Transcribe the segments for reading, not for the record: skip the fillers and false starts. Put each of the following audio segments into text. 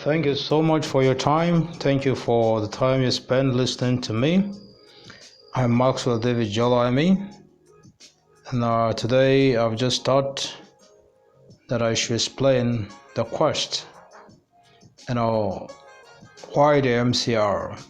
Thank you so much for your time. Thank you for the time you spent listening to me. I'm Maxwell David Jolaimi, and today I've just thought that I should explain the quest. Why the MCR?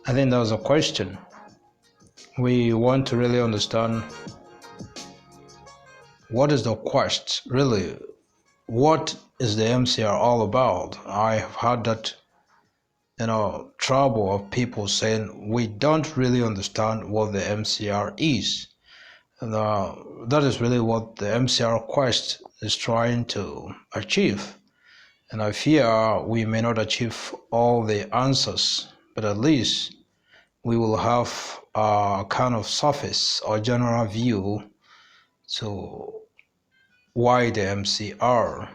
I think that was a question. We want to really understand what is the quest, really. What is the MCR all about? I have had that trouble of people saying we don't really understand what the MCR is. And that is really what the MCR Quest is trying to achieve. And I fear we may not achieve all the answers, but at least we will have a kind of surface or general view to why the MCR.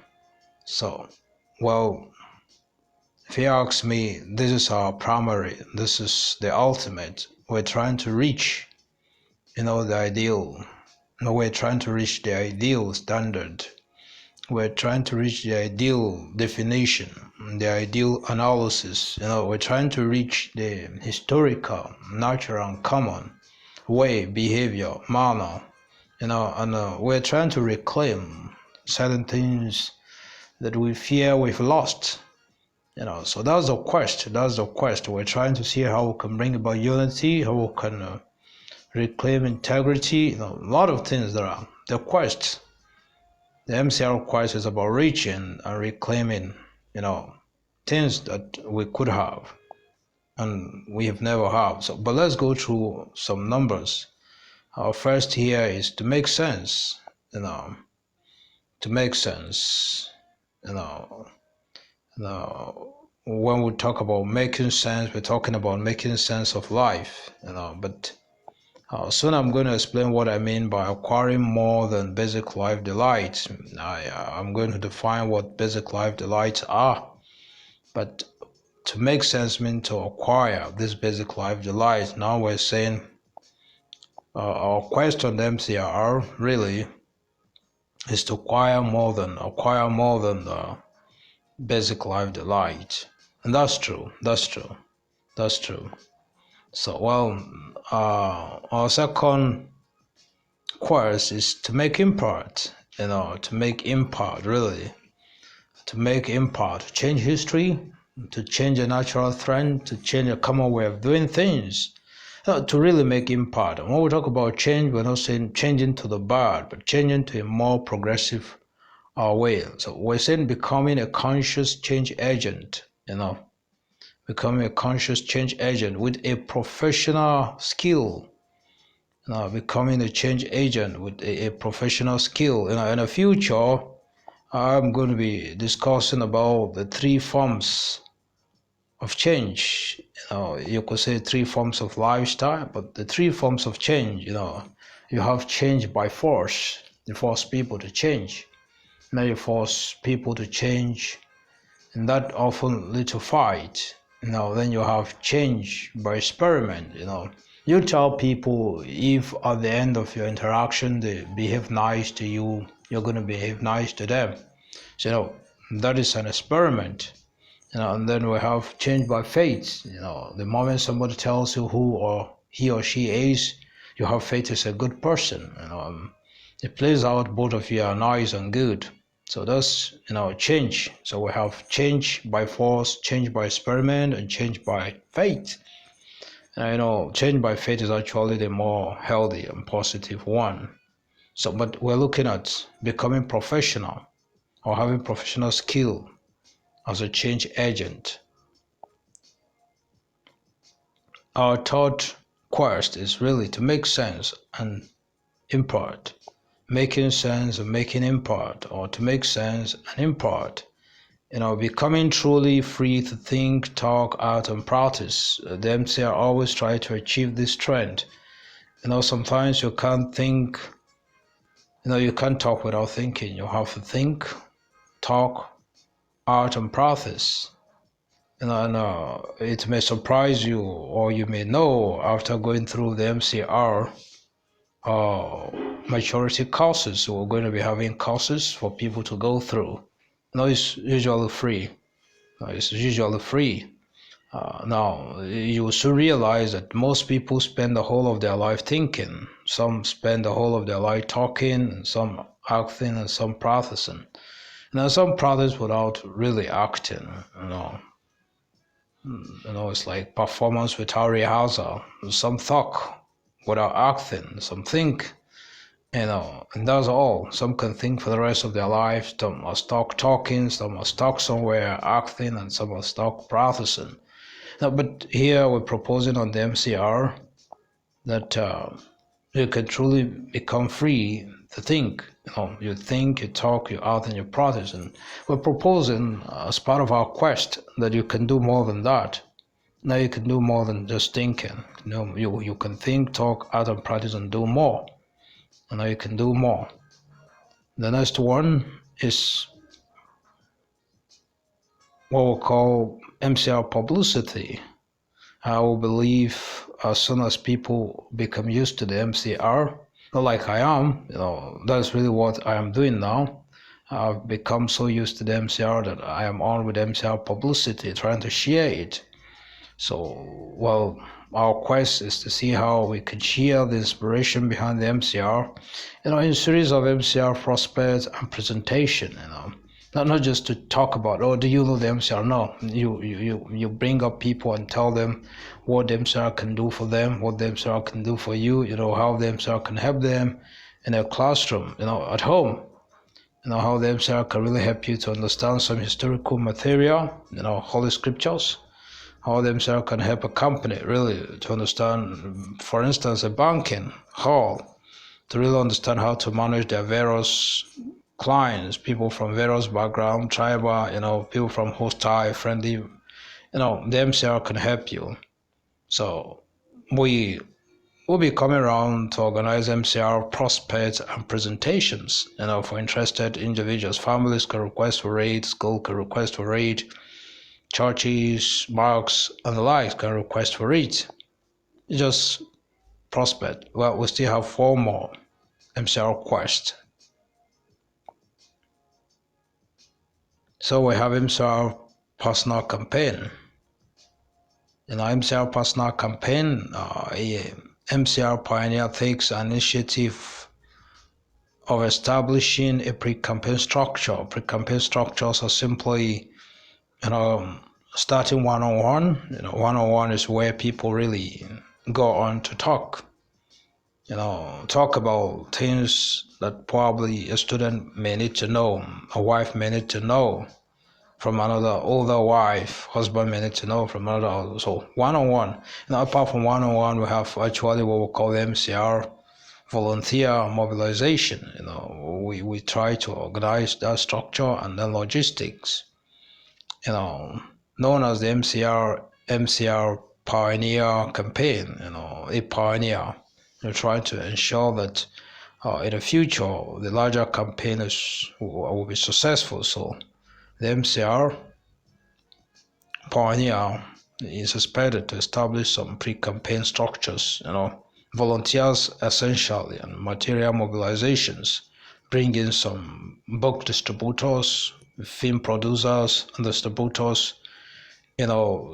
So, well, if you ask me, this is our primary, this is the ultimate. We're trying to reach, the ideal. We're trying to reach the ideal standard. We're trying to reach the ideal definition, the ideal analysis. We're trying to reach the historical, natural, and common way, behavior, manner. And we're trying to reclaim certain things that we fear we've lost. So that's the quest. We're trying to see how we can bring about unity, how we can reclaim integrity. A lot of things there are. The quest, the MCR quest is about reaching and reclaiming, things that we could have and we have never had. So, but let's go through some numbers. Our first here is to make sense. To make sense. When we talk about making sense, we're talking about making sense of life, but soon I'm going to explain what I mean by acquiring more than basic life delights. I'm going to define what basic life delights are, but to make sense means to acquire these basic life delights. Now we're saying our quest on the MCR really is to acquire more than the basic life delight. And that's true. So, our second quest is to make impact, really. To make impact, to change history, to change a natural trend, to change a common way of doing things, to really make impact. And when we talk about change, we're not saying changing to the bad, but changing to a more progressive way. So we're saying becoming a conscious change agent, becoming a conscious change agent with a professional skill. Becoming a change agent with a professional skill. In the future, I'm going to be discussing about the three forms of change. You could say three forms of lifestyle, but the three forms of change, you have change by force. You force people to change. Now you force people to change, and that often leads to fight. Then you have change by experiment. You tell people if at the end of your interaction they behave nice to you, you're going to behave nice to them. So that is an experiment. And then we have change by faith. The moment somebody tells you who or he or she is, you have faith is a good person. It plays out both of you are nice and good. So that's change. So we have change by force, change by experiment, and change by faith. And change by faith is actually the more healthy and positive one. So, but we're looking at becoming professional or having professional skill as a change agent. Our third quest is really to make sense and impart. Making sense and making impact, or to make sense and impart. Becoming truly free to think, talk, act, and practice. The MCR always try to achieve this trend. Sometimes you can't think, you can't talk without thinking. You have to think, talk, act, and practice. It may surprise you, or you may know after going through the MCR maturity courses. So we're going to be having courses for people to go through. It's usually free. It's usually free. Now, you will soon realize that most people spend the whole of their life thinking. Some spend the whole of their life talking, some acting, and some practicing. Some practice without really acting. It's like performance without rehearsal. Some talk without acting. Some think, and that's all. Some can think for the rest of their life. Some are stuck talking. Some are stuck somewhere acting, and some are stuck practicing. Now, but here we're proposing on the MCR that you can truly become free to think. You think, you talk, you act, and you practice. And we're proposing as part of our quest that you can do more than that. Now you can do more than just thinking. You can think, talk, act, and practice, and do more. And now you can do more. The next one is what we call MCR publicity. I will believe as soon as people become used to the MCR, not like I am, that's really what I am doing now. I've become so used to the MCR that I am on with MCR publicity, trying to share it. So, well, our quest is to see how we can share the inspiration behind the MCR, in a series of MCR prospects and presentation, Not just to talk about, do you know the MCR? No, you bring up people and tell them what the MCR can do for them, what the MCR can do for you, how the MCR can help them in their classroom, at home, how the MCR can really help you to understand some historical material, Holy Scriptures, how the MCR can help a company really to understand, for instance, a banking hall, to really understand how to manage their various clients, people from various backgrounds, tribal, people from hostile, friendly, the MCR can help you. So we will be coming around to organize MCR prospects and presentations, for interested individuals. Families can request for it, school can request for it, churches, mosques, and the likes can request for it. Just prospect. Well, we still have 4 more MCR Quest. So we have MCR personal campaign. MCR personal campaign, a MCR pioneer takes an initiative of establishing a pre-campaign structure. Pre-campaign structures are simply, starting one-on-one. One-on-one is where people really go on to talk. Talk about things that probably a student may need to know, a wife may need to know from another older wife, husband may need to know from another. So one-on-one. Apart from one-on-one, we have actually what we call MCR Volunteer Mobilization. We try to organize that structure and then logistics. Known as the MCR Pioneer Campaign. A pioneer. Trying to ensure that in the future the larger campaigners will be successful. So the MCR Pioneer is expected to establish some pre-campaign structures, volunteers essentially, and material mobilizations, bring in some book distributors, film producers and distributors,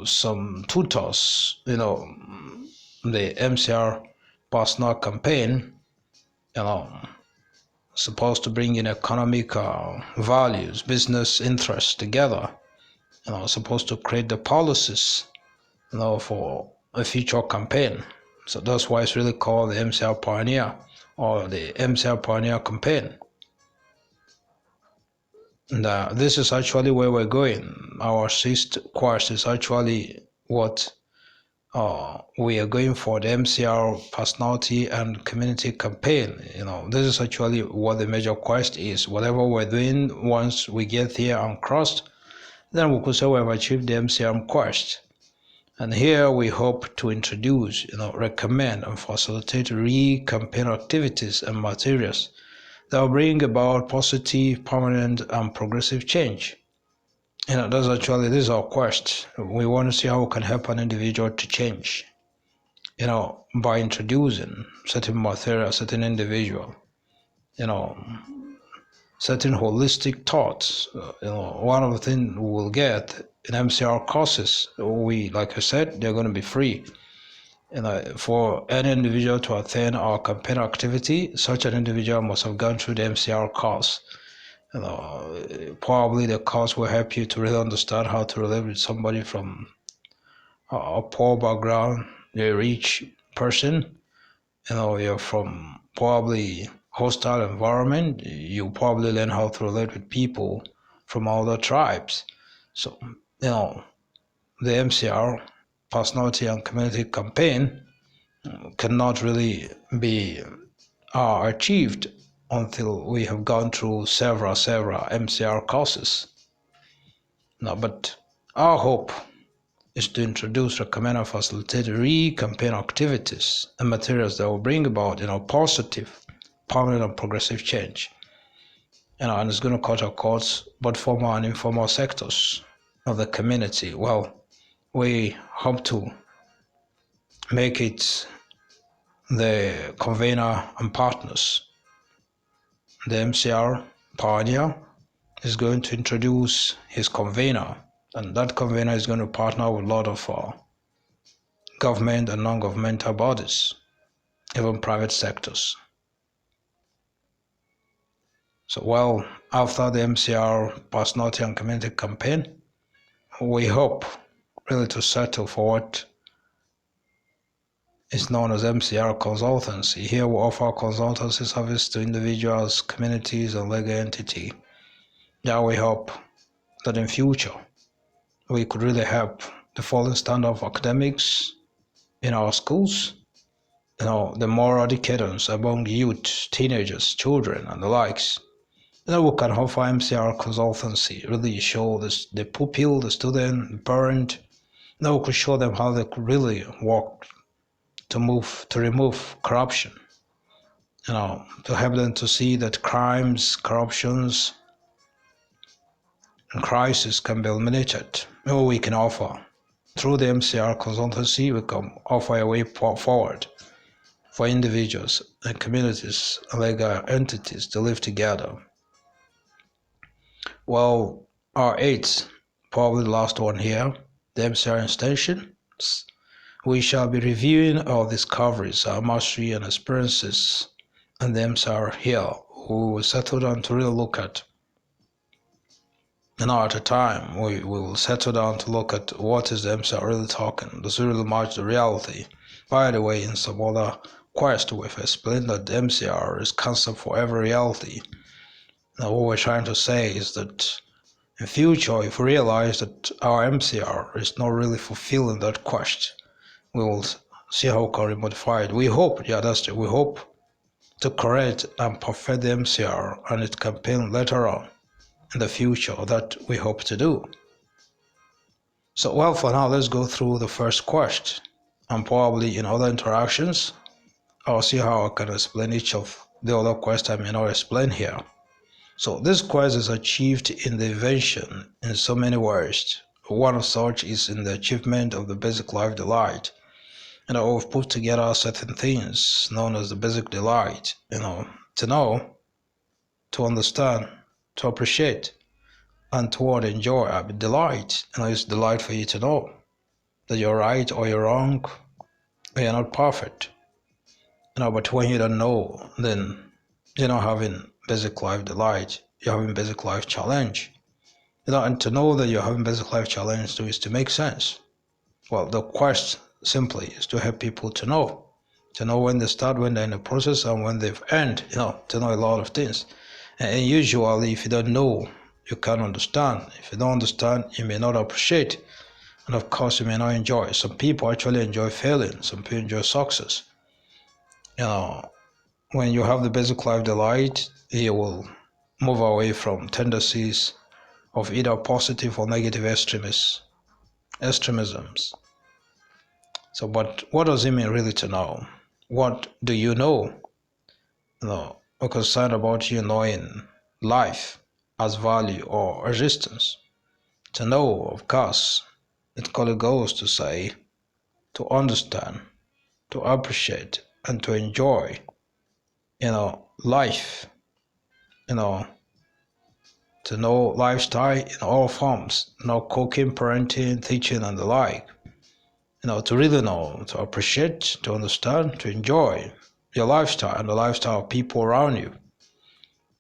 some tutors, the MCR personal campaign, supposed to bring in economic values, business interests together, supposed to create the policies, for a future campaign. So that's why it's really called the MCR Pioneer or the MCR Pioneer Campaign. And this is actually where we're going. Our sixth quest is actually what we are going for, the MCR personality and community campaign. This is actually what the major quest is. Whatever we're doing, once we get here and crossed, then we could say we have achieved the MCR quest. And here we hope to introduce, recommend and facilitate campaign activities and materials that will bring about positive, permanent, and progressive change. This is our quest. We want to see how we can help an individual to change, by introducing certain material, certain individual, certain holistic thoughts. One of the things we will get in MCR courses, like I said, they're going to be free. And for any individual to attend our campaign activity, such an individual must have gone through the MCR course. Probably the course will help you to really understand how to relate with somebody from a poor background, a rich person. You're from probably hostile environment. You probably learn how to relate with people from other tribes. So, the MCR personality and community campaign cannot really be achieved until we have gone through several MCR courses. Now, but our hope is to introduce, recommend, and facilitate campaign activities and materials that will bring about, positive, permanent, and progressive change. And it's going to cut across both formal and informal sectors of the community. Well, we hope to make it the convener and partners. The MCR pioneer is going to introduce his convener, and that convener is going to partner with a lot of government and non-governmental bodies, even private sectors. So, after the MCR personality and community campaign, we hope really to settle for what is known as MCR consultancy. Here we offer consultancy service to individuals, communities, and legal entity. Yeah, we hope that in future we could really help the falling standard of academics in our schools, the moral educators among youth, teenagers, children, and the likes. We can offer MCR consultancy, really show this, the pupil, the student, the parent. We could show them how they could really work to remove corruption, to help them to see that crimes, corruptions, and crisis can be eliminated. We can offer. Through the MCR consultancy, we can offer a way forward for individuals and communities and legal entities to live together. Well, our eighth, probably the last one here, the MCR extension. We shall be reviewing our discoveries, our mastery and experiences, and the MCR here. We will settle down to really look at. At a time, we will settle down to look at what is the MCR really talking. Does it really match the reality? By the way, in some other quest, we've explained that the MCR is concept for every reality. Now, what we're trying to say is that in future, if we realize that our MCR is not really fulfilling that quest, we will see how can we modify it. We hope, we hope to correct and perfect the MCR and its campaign later on in the future that we hope to do. So, for now, let's go through the first quest, and probably in other interactions, I'll see how I can explain each of the other quests I may not explain here. So this quest is achieved in the invention in so many ways. One of such is in the achievement of the basic life delight. We've put together certain things known as the basic delight, to know, to understand, to appreciate, and to enjoy. Delight, it's delight for you to know that you're right or you're wrong, or you're not perfect. But when you don't know, then you're not having basic life delight, you're having basic life challenge. And to know that you're having basic life challenge is to make sense. Well, the quest simply is to help people to know when they start, when they're in the process, and when they've end, to know a lot of things. And usually, if you don't know, you can't understand. If you don't understand, you may not appreciate. And of course, you may not enjoy. Some people actually enjoy failing. Some people enjoy success. When you have the basic life delight, you will move away from tendencies of either positive or negative extremisms. So, but what does it mean really to know? What do you know? A concern about you knowing life as value or existence. To know, of course, it clearly goes to say, to understand, to appreciate, and to enjoy, life, to know lifestyle in all forms, cooking, parenting, teaching, and the like. To really know, to appreciate, to understand, to enjoy your lifestyle and the lifestyle of people around you.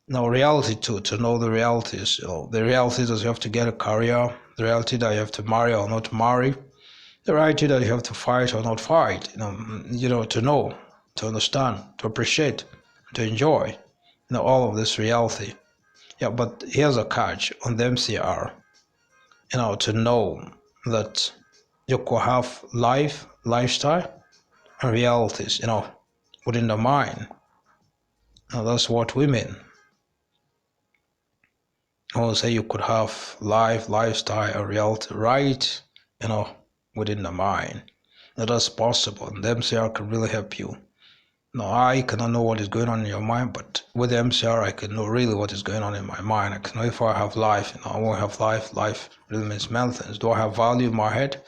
Reality too, to know the realities, the reality that you have to get a career, the reality that you have to marry or not marry, the reality that you have to fight or not fight, to know, to understand, to appreciate, to enjoy, all of this reality. Yeah, but here's a catch on the MCR, to know that you could have lifestyle, and realities, within the mind. That's what we mean. I would say you could have lifestyle, and reality right, within the mind. That's possible, and the MCR can really help you. I cannot know what is going on in your mind, but with the MCR, I can know really what is going on in my mind. I can know if I have life, I won't have life. Life really means many things. Do I have value in my head?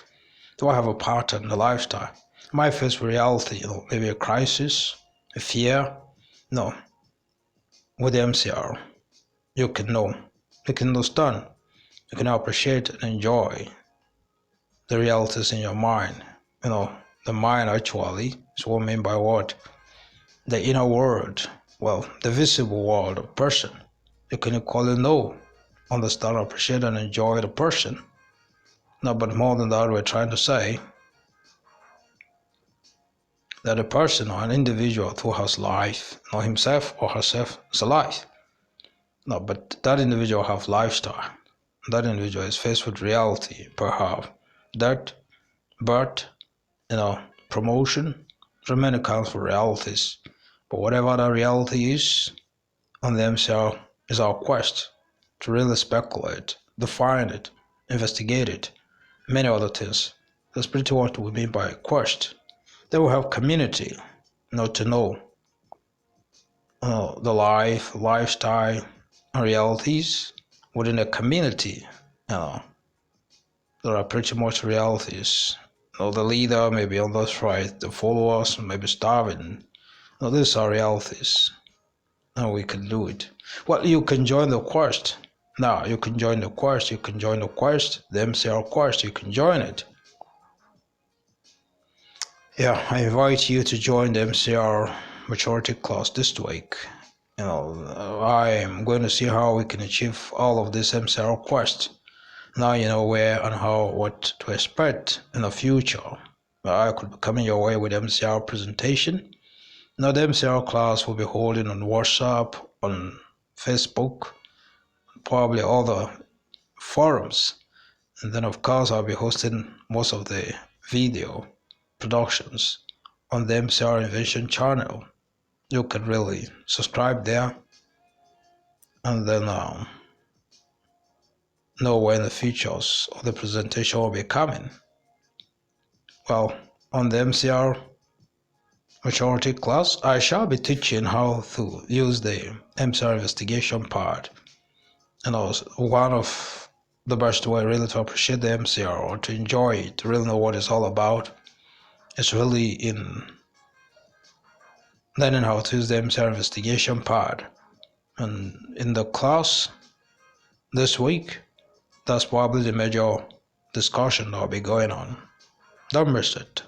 Do I have a pattern, a lifestyle? Am I faced with reality, maybe a crisis, a fear? No. With the MCR, you can know, you can understand, you can appreciate and enjoy the realities in your mind. The mind actually is what I mean by what? The inner world, the visible world of person. You can equally know, understand, appreciate, and enjoy the person. No, but more than that, we're trying to say that a person or an individual who has life, himself or herself is alive. No, but that individual have lifestyle. That individual is faced with reality, perhaps that, birth, promotion, there are many kinds of realities. But whatever that reality is, on the MCR is our quest to really speculate, define it, investigate it, many other things. That's pretty what we mean by quest. They will have community, to know the lifestyle, and realities within a community. There are pretty much realities. The leader may be on those right, the followers may be starving. These are realities, and we can do it. You can join the quest. Now, you can join the quest. You can join the quest, the MCR quest. You can join it. Yeah, I invite you to join the MCR maturity class this week. I am going to see how we can achieve all of this MCR quest. Now you know where and how, what to expect in the future. I could be coming your way with MCR presentation. Now the MCR class will be holding on WhatsApp, on Facebook, probably other forums. And then of course I'll be hosting most of the video productions on the MCR Invention channel. You can really subscribe there and then know when the features of the presentation will be coming. On the MCR maturity class, I shall be teaching how to use the MCR investigation part. One of the best way really to appreciate the MCR or to enjoy it, to really know what it's all about, is really in learning how to use the MCR investigation part. And in the class this week, that's probably the major discussion that will be going on. Don't miss it.